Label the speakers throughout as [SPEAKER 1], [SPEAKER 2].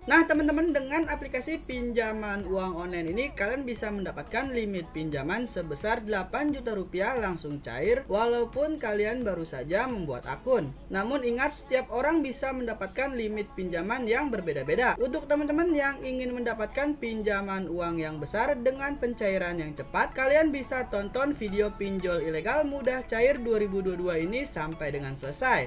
[SPEAKER 1] Nah teman-teman, dengan aplikasi pinjaman uang online ini kalian bisa mendapatkan limit pinjaman sebesar 8 juta rupiah langsung cair walaupun kalian baru saja membuat akun. Namun ingat, setiap orang bisa mendapatkan limit pinjaman yang berbeda-beda. Untuk teman-teman yang ingin mendapatkan pinjaman uang yang besar dengan pencairan yang cepat, kalian bisa tonton video pinjol ilegal mudah cair 2022 ini sampai dengan selesai.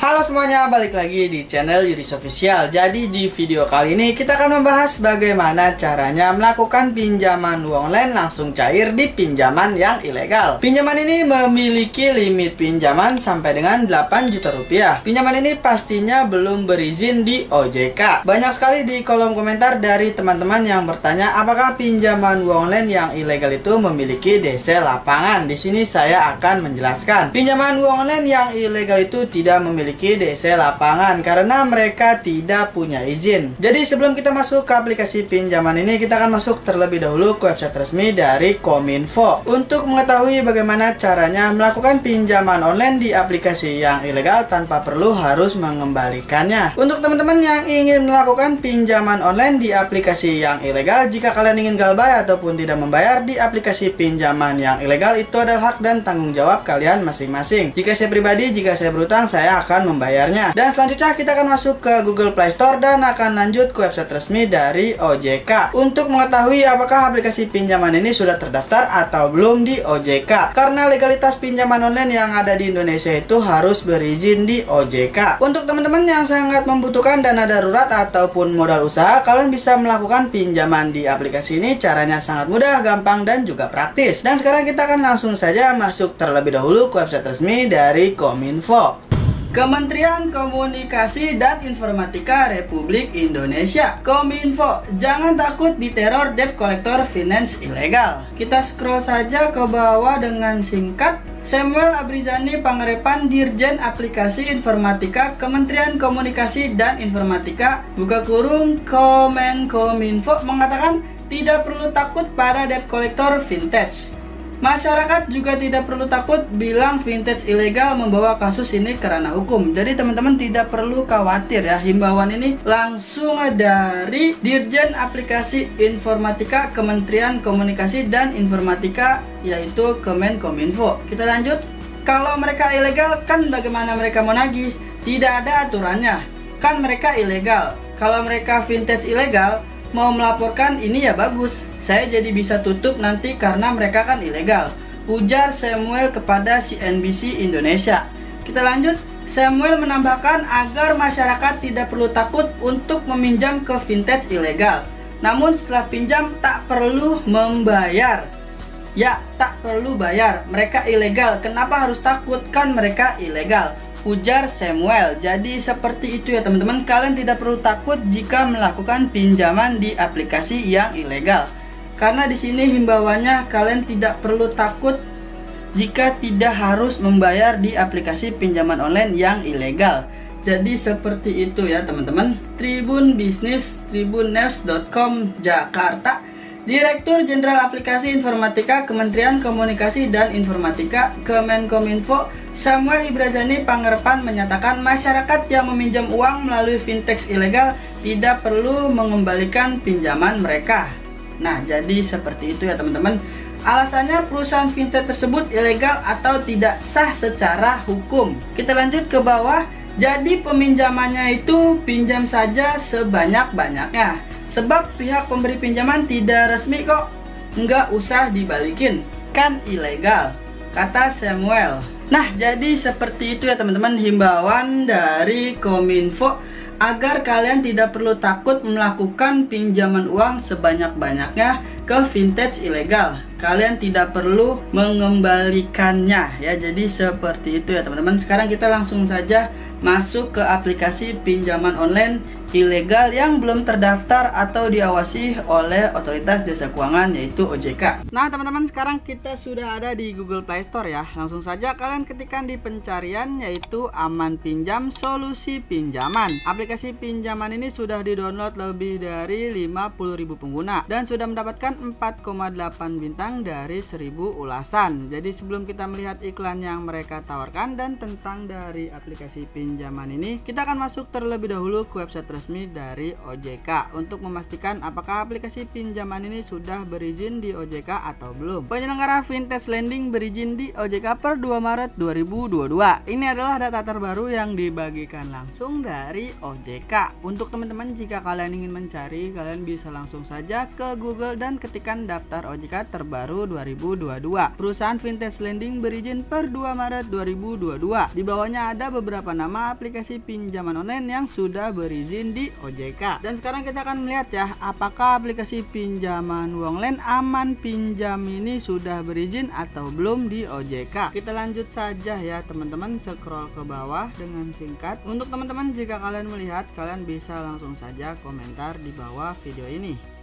[SPEAKER 1] Halo semuanya, balik lagi di channel Yudis Official. Jadi di video kali ini kita akan membahas bagaimana caranya melakukan pinjaman uang online langsung cair di pinjaman yang ilegal. Pinjaman ini memiliki limit pinjaman sampai dengan 8 juta rupiah. Pinjaman ini pastinya belum berizin di OJK. Banyak sekali di kolom komentar dari teman-teman yang bertanya apakah pinjaman uang online yang ilegal itu memiliki DC lapangan. Di sini saya akan menjelaskan. Pinjaman uang online yang ilegal itu tidak memiliki DC lapangan karena mereka tidak punya izin. Jadi sebelum kita masuk ke aplikasi pinjaman ini, kita akan masuk terlebih dahulu ke website resmi dari Kominfo untuk mengetahui bagaimana caranya melakukan pinjaman online di aplikasi yang ilegal tanpa perlu harus mengembalikannya. Untuk teman-teman yang ingin melakukan pinjaman online di aplikasi yang ilegal, jika kalian ingin galbay ataupun tidak membayar di aplikasi pinjaman yang ilegal, itu adalah hak dan tanggung jawab kalian masing-masing. Jika saya pribadi, jika saya berutang, saya akan membayarnya. Dan selanjutnya kita akan masuk ke Google Play Store dan akan lanjut ke website resmi dari OJK untuk mengetahui apakah aplikasi pinjaman ini sudah terdaftar atau belum di OJK. Karena legalitas pinjaman online yang ada di Indonesia itu harus berizin di OJK. Untuk teman-teman yang sangat membutuhkan dana darurat ataupun modal usaha, kalian bisa melakukan pinjaman di aplikasi ini. Caranya sangat mudah, gampang, dan juga praktis. Dan sekarang kita akan langsung saja masuk terlebih dahulu ke website resmi dari Kominfo. Kementerian Komunikasi dan Informatika Republik Indonesia, Kominfo. Jangan takut diteror debt collector finance ilegal. Kita scroll saja ke bawah dengan singkat. Samuel Abrizani Pangarepan, Dirjen Aplikasi Informatika Kementerian Komunikasi dan Informatika buka kurung Kominfo mengatakan tidak perlu takut pada debt collector vintage. Masyarakat juga tidak perlu takut bilang vintage ilegal membawa kasus ini ke ranah hukum. Jadi teman-teman tidak perlu khawatir ya. Himbauan ini langsung dari Dirjen Aplikasi Informatika Kementerian Komunikasi dan Informatika, yaitu Kominfo. Kita lanjut. Kalau mereka ilegal, kan bagaimana mereka mau nagih? Tidak ada aturannya. Kan mereka ilegal. Kalau mereka vintage ilegal, mau melaporkan ini ya bagus. Saya jadi bisa tutup nanti karena mereka kan ilegal, ujar Samuel kepada CNBC Indonesia. Kita lanjut. Samuel menambahkan agar masyarakat tidak perlu takut untuk meminjam ke vintage ilegal. Namun setelah pinjam tak perlu membayar. Ya, tak perlu bayar. Mereka ilegal. Kenapa harus takut? Kan mereka ilegal, ujar Samuel. Jadi seperti itu ya teman-teman. Kalian tidak perlu takut jika melakukan pinjaman di aplikasi yang ilegal. Karena di sini himbauannya kalian tidak perlu takut jika tidak harus membayar di aplikasi pinjaman online yang ilegal. Jadi seperti itu ya teman-teman. Tribun Bisnis, tribunnews.com Jakarta. Direktur Jenderal Aplikasi Informatika Kementerian Komunikasi dan Informatika Kemenkominfo Samuel Ibrazani Pangarepan menyatakan masyarakat yang meminjam uang melalui fintech ilegal tidak perlu mengembalikan pinjaman mereka. Nah, jadi seperti itu ya teman-teman. Alasannya perusahaan fintech tersebut ilegal atau tidak sah secara hukum. Kita lanjut ke bawah. Jadi peminjamannya itu pinjam saja sebanyak-banyaknya. Sebab pihak pemberi pinjaman tidak resmi kok. Nggak usah dibalikin. Kan ilegal, kata Samuel. Nah, jadi seperti itu ya teman-teman himbauan dari Kominfo agar kalian tidak perlu takut melakukan pinjaman uang sebanyak-banyaknya ke vintage ilegal. Kalian tidak perlu mengembalikannya ya. Jadi seperti itu ya teman-teman. Sekarang kita langsung saja masuk ke aplikasi pinjaman online ilegal yang belum terdaftar atau diawasi oleh Otoritas Jasa Keuangan yaitu OJK. Nah teman-teman, sekarang kita sudah ada di Google Play Store ya. Langsung saja kalian ketikkan di pencarian yaitu Aman Pinjam Solusi Pinjaman. Aplikasi pinjaman ini sudah di-download lebih dari 50.000 pengguna dan sudah mendapatkan 4,8 bintang dari 1000 ulasan. Jadi sebelum kita melihat iklan yang mereka tawarkan dan tentang dari aplikasi pinjaman ini, kita akan masuk terlebih dahulu ke website resmi dari OJK untuk memastikan apakah aplikasi pinjaman ini sudah berizin di OJK atau belum. Penyelenggara Vintage Lending berizin di OJK per 2 Maret 2022. Ini adalah data terbaru yang dibagikan langsung dari OJK. Untuk teman-teman, jika kalian ingin mencari, kalian bisa langsung saja ke Google dan ketikkan daftar OJK terbaru 2022. Perusahaan Vintage Lending berizin per 2 Maret 2022. Di bawahnya ada beberapa nama aplikasi pinjaman online yang sudah berizin di OJK. Dan sekarang kita akan melihat ya, apakah aplikasi pinjaman uang online Aman Pinjam ini sudah berizin atau belum di OJK. Kita lanjut saja ya teman-teman, scroll ke bawah dengan singkat. Untuk teman-teman, jika kalian melihat, kalian bisa langsung saja komentar di bawah video ini.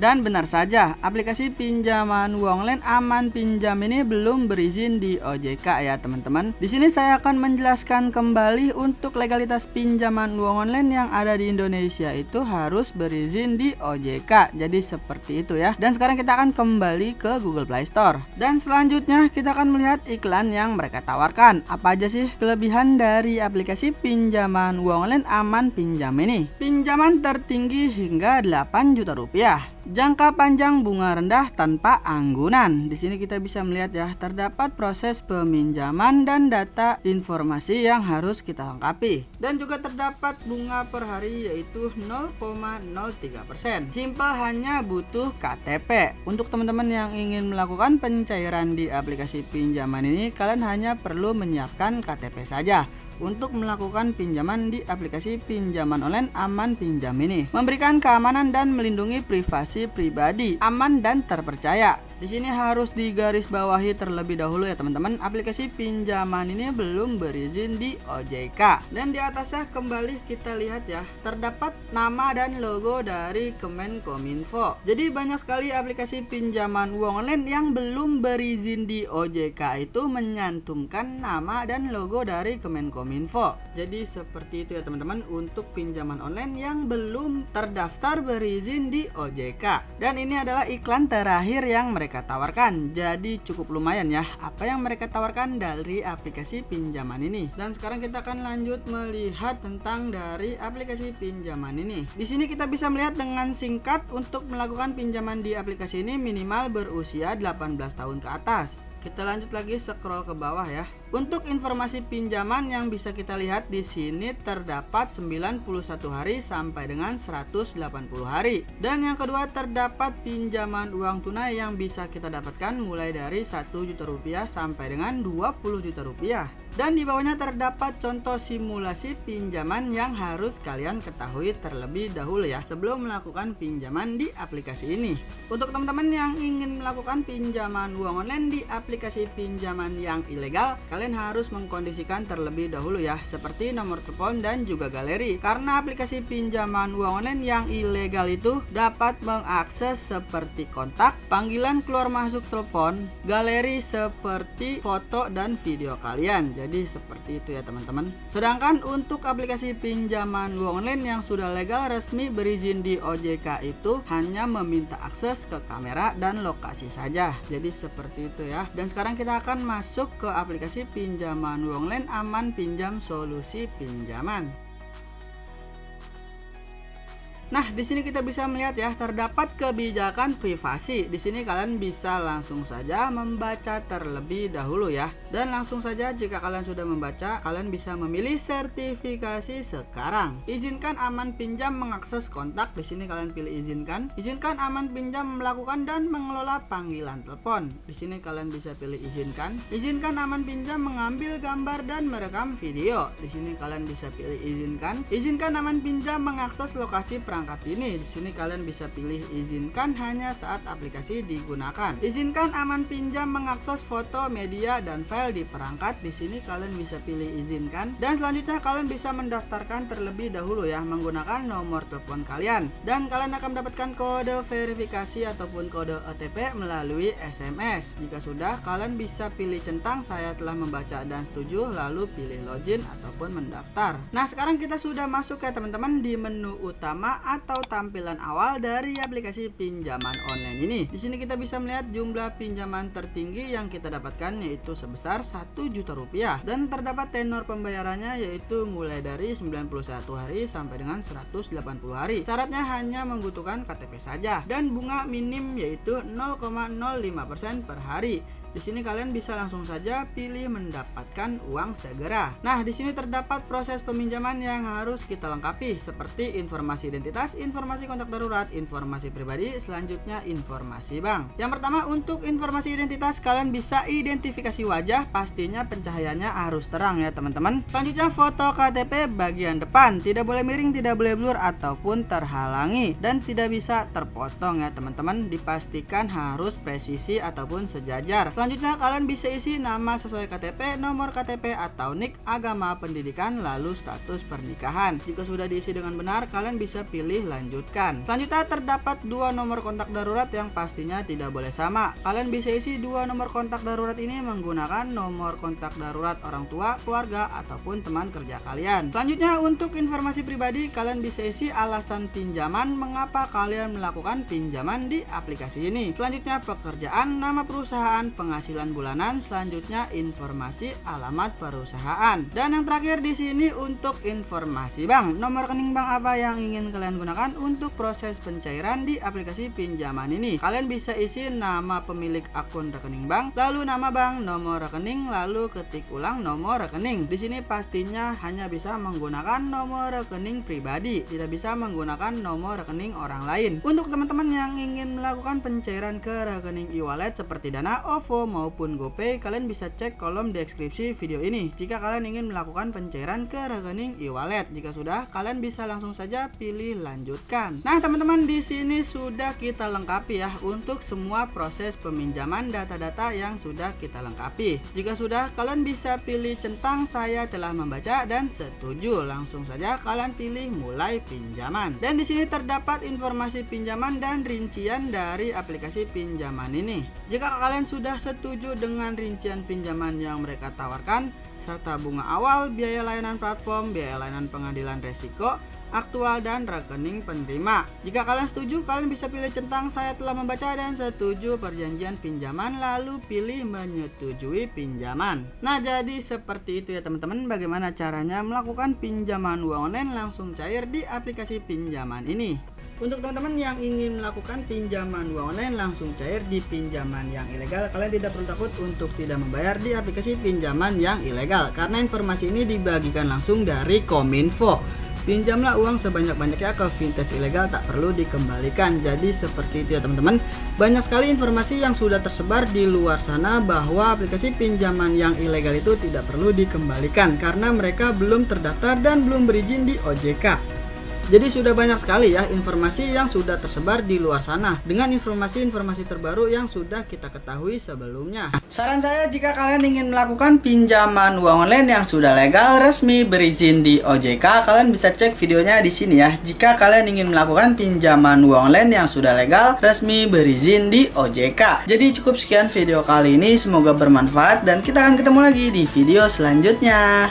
[SPEAKER 1] Dan benar saja, aplikasi pinjaman uang online Aman Pinjam ini belum berizin di OJK ya teman-teman. Di sini saya akan menjelaskan kembali untuk legalitas pinjaman uang online yang ada di Indonesia itu harus berizin di OJK. Jadi seperti itu ya. Dan sekarang kita akan kembali ke Google Play Store. Dan selanjutnya kita akan melihat iklan yang mereka tawarkan. Apa aja sih kelebihan dari aplikasi pinjaman uang online Aman Pinjam ini? Pinjaman tertinggi hingga 8 juta rupiah. Jangka panjang, bunga rendah tanpa anggunan. Di sini kita bisa melihat ya, terdapat proses peminjaman dan data informasi yang harus kita lengkapi. Dan juga terdapat bunga per hari yaitu 0,03%. Simpel, hanya butuh KTP. Untuk teman-teman yang ingin melakukan pencairan di aplikasi pinjaman ini, kalian hanya perlu menyiapkan KTP saja untuk melakukan pinjaman di aplikasi pinjaman online Aman Pinjam ini. Memberikan keamanan dan melindungi privasi pribadi, aman dan terpercaya. Di sini harus digarisbawahi terlebih dahulu ya teman-teman, aplikasi pinjaman ini belum berizin di OJK. Dan di atasnya kembali kita lihat ya, terdapat nama dan logo dari Kemenkominfo. Jadi banyak sekali aplikasi pinjaman uang online yang belum berizin di OJK itu menyantumkan nama dan logo dari Kemenkominfo. Jadi seperti itu ya teman-teman untuk pinjaman online yang belum terdaftar berizin di OJK. Dan ini adalah iklan terakhir yang mereka tawarkan. Jadi cukup lumayan ya apa yang mereka tawarkan dari aplikasi pinjaman ini. Dan sekarang kita akan lanjut melihat tentang dari aplikasi pinjaman ini. Di sini kita bisa melihat dengan singkat, untuk melakukan pinjaman di aplikasi ini minimal berusia 18 tahun ke atas. Kita lanjut lagi, scroll ke bawah ya. Untuk informasi pinjaman yang bisa kita lihat di sini terdapat 91 hari sampai dengan 180 hari. Dan yang kedua, terdapat pinjaman uang tunai yang bisa kita dapatkan mulai dari 1 juta rupiah sampai dengan 20 juta rupiah. Dan di bawahnya terdapat contoh simulasi pinjaman yang harus kalian ketahui terlebih dahulu ya sebelum melakukan pinjaman di aplikasi ini. Untuk teman-teman yang ingin melakukan pinjaman uang online di aplikasi pinjaman yang ilegal, kalian harus mengkondisikan terlebih dahulu ya, seperti nomor telepon dan juga galeri. Karena aplikasi pinjaman uang online yang ilegal itu dapat mengakses seperti kontak, panggilan keluar masuk telepon, galeri seperti foto dan video kalian. Jadi seperti itu ya teman-teman. Sedangkan untuk aplikasi pinjaman uang online yang sudah legal resmi berizin di OJK itu hanya meminta akses ke kamera dan lokasi saja. Jadi seperti itu ya. Dan sekarang kita akan masuk ke aplikasi pinjaman uang online Aman Pinjam Solusi Pinjaman. Nah, di sini kita bisa melihat ya, terdapat kebijakan privasi. Di sini kalian bisa langsung saja membaca terlebih dahulu ya. Dan langsung saja jika kalian sudah membaca, kalian bisa memilih sertifikasi sekarang. Izinkan Aman Pinjam mengakses kontak. Di sini kalian pilih izinkan. Izinkan Aman Pinjam melakukan dan mengelola panggilan telepon. Di sini kalian bisa pilih izinkan. Izinkan Aman Pinjam mengambil gambar dan merekam video. Di sini kalian bisa pilih izinkan. Izinkan Aman Pinjam mengakses lokasi perangkat perangkat ini. Di sini kalian bisa pilih izinkan hanya saat aplikasi digunakan. Izinkan aman pinjam mengakses foto, media, dan file di perangkat. Di sini kalian bisa pilih izinkan. Dan selanjutnya kalian bisa mendaftarkan terlebih dahulu ya menggunakan nomor telepon kalian. Dan kalian akan mendapatkan kode verifikasi ataupun kode OTP melalui SMS. Jika sudah, kalian bisa pilih centang saya telah membaca dan setuju, lalu pilih login ataupun mendaftar. Nah, sekarang kita sudah masuk ya teman-teman di menu utama atau tampilan awal dari aplikasi pinjaman online ini. Di sini kita bisa melihat jumlah pinjaman tertinggi yang kita dapatkan yaitu sebesar 1 juta rupiah, dan terdapat tenor pembayarannya yaitu mulai dari 91 hari sampai dengan 180 hari. Syaratnya hanya membutuhkan KTP saja, dan bunga minim yaitu 0,05% per hari. Di sini kalian bisa langsung saja pilih mendapatkan uang segera. Nah, di sini terdapat proses peminjaman yang harus kita lengkapi seperti informasi identitas, informasi kontak darurat, informasi pribadi, selanjutnya informasi bank. Yang pertama, untuk informasi identitas kalian bisa identifikasi wajah, pastinya pencahayaannya harus terang ya teman-teman. Selanjutnya foto KTP bagian depan, tidak boleh miring, tidak boleh blur ataupun terhalangi, dan tidak bisa terpotong ya teman-teman. Dipastikan harus presisi ataupun sejajar. Selanjutnya kalian bisa isi nama sesuai KTP, nomor KTP atau NIK, agama, pendidikan, lalu status pernikahan. Jika sudah diisi dengan benar, kalian bisa pilih lanjutkan. Selanjutnya terdapat 2 nomor kontak darurat yang pastinya tidak boleh sama. Kalian bisa isi 2 nomor kontak darurat ini menggunakan nomor kontak darurat orang tua, keluarga, ataupun teman kerja kalian. Selanjutnya untuk informasi pribadi, kalian bisa isi alasan pinjaman, mengapa kalian melakukan pinjaman di aplikasi ini. Selanjutnya pekerjaan, nama perusahaan, penghasilan bulanan, selanjutnya informasi alamat perusahaan. Dan yang terakhir di sini untuk informasi bank, nomor rekening bank apa yang ingin kalian gunakan untuk proses pencairan di aplikasi pinjaman ini. Kalian bisa isi nama pemilik akun rekening bank, lalu nama bank, nomor rekening, lalu ketik ulang nomor rekening. Di sini pastinya hanya bisa menggunakan nomor rekening pribadi, tidak bisa menggunakan nomor rekening orang lain. Untuk teman-teman yang ingin melakukan pencairan ke rekening e-wallet seperti Dana, OVO maupun GoPay, kalian bisa cek kolom deskripsi video ini jika kalian ingin melakukan pencairan ke rekening e-wallet. Jika sudah, kalian bisa langsung saja pilih lanjutkan. Nah teman-teman, di sini sudah kita lengkapi ya untuk semua proses peminjaman data-data yang sudah kita lengkapi. Jika sudah, kalian bisa pilih centang saya telah membaca dan setuju. Langsung saja kalian pilih mulai pinjaman. Dan di sini terdapat informasi pinjaman dan rincian dari aplikasi pinjaman ini. Jika kalian sudah setuju dengan rincian pinjaman yang mereka tawarkan, serta bunga awal, biaya layanan platform, biaya layanan pengadilan resiko, aktual, dan rekening penerima. Jika kalian setuju, kalian bisa pilih centang saya telah membaca dan setuju perjanjian pinjaman, lalu pilih menyetujui pinjaman. Nah, jadi seperti itu ya teman-teman, bagaimana caranya melakukan pinjaman uang online langsung cair di aplikasi pinjaman ini. Untuk teman-teman yang ingin melakukan pinjaman uang online langsung cair di pinjaman yang ilegal, kalian tidak perlu takut untuk tidak membayar di aplikasi pinjaman yang ilegal, karena informasi ini dibagikan langsung dari Kominfo. Pinjamlah uang sebanyak-banyaknya ke vintage ilegal, tak perlu dikembalikan. Jadi seperti itu ya teman-teman. Banyak sekali informasi yang sudah tersebar di luar sana bahwa aplikasi pinjaman yang ilegal itu tidak perlu dikembalikan karena mereka belum terdaftar dan belum berizin di OJK. Jadi sudah banyak sekali ya informasi yang sudah tersebar di luar sana dengan informasi-informasi terbaru yang sudah kita ketahui sebelumnya. Saran saya, jika kalian ingin melakukan pinjaman uang online yang sudah legal, resmi, berizin di OJK, kalian bisa cek videonya di sini ya. Jika kalian ingin melakukan pinjaman uang online yang sudah legal, resmi, berizin di OJK. Jadi cukup sekian video kali ini, semoga bermanfaat dan kita akan ketemu lagi di video selanjutnya.